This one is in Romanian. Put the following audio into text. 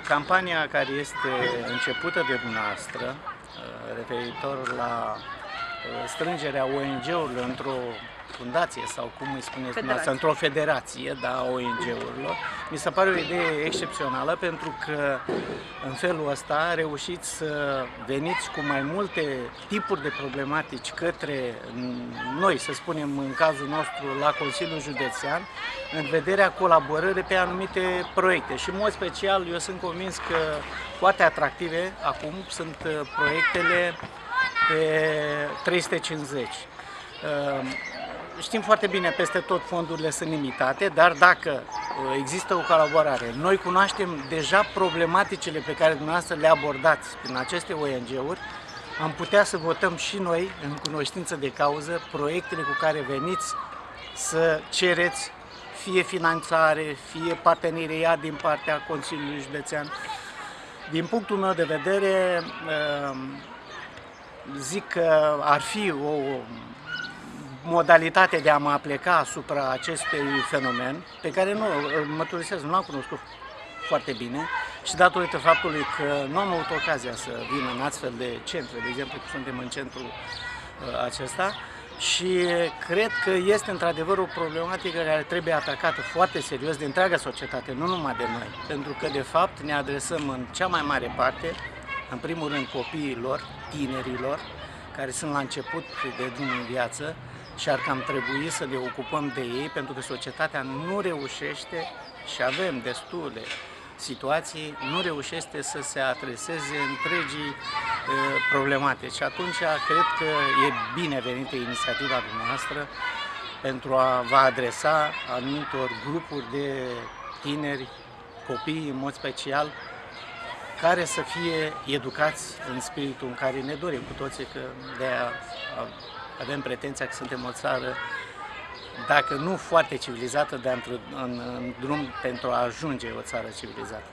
Campania care este începută de dumneavoastră, referitor la strângerea ONG-urilor într-o fundație sau cum îi spuneți dumneavoastră, într-o federație, da, ONG-urilor, mi se pare o idee excepțională pentru că în felul ăsta reușiți să veniți cu mai multe tipuri de problematici către noi, să spunem în cazul nostru la Consiliul Județean, în vederea colaborării pe anumite proiecte și în mod special eu sunt convins că foarte atractive acum sunt proiectele pe 350. Știm foarte bine, peste tot fondurile sunt limitate, dar dacă există o colaborare, noi cunoaștem deja problematicile pe care dumneavoastră le abordați prin aceste ONG-uri, am putea să votăm și noi, în cunoștință de cauză, proiectele cu care veniți să cereți fie finanțare, fie parteneriat din partea Consiliului Județean. Din punctul meu de vedere, zic că ar fi o modalitate de a mă apleca asupra acestui fenomen, pe care nu, mărturisesc, nu l-am cunoscut foarte bine și datorită faptului că nu am avut ocazia să vin în astfel de centre, de exemplu, suntem în centrul acesta, și cred că este într-adevăr o problematică care trebuie atacată foarte serios de întreaga societate, nu numai de noi, pentru că de fapt ne adresăm în cea mai mare parte, în primul rând copiilor, tinerilor, care sunt la început de drum în viață și ar cam trebui să ne ocupăm de ei, pentru că societatea nu reușește, și avem destule situații, nu reușește să se adreseze întregii problematici. Și atunci cred că e binevenită inițiativa dumneavoastră pentru a vă adresa anumitor grupuri de tineri, copii în mod special, care să fie educați în spiritul în care ne dorim cu toții, că de-aia avem pretenția că suntem o țară, dacă nu foarte civilizată, dar în drum pentru a ajunge o țară civilizată.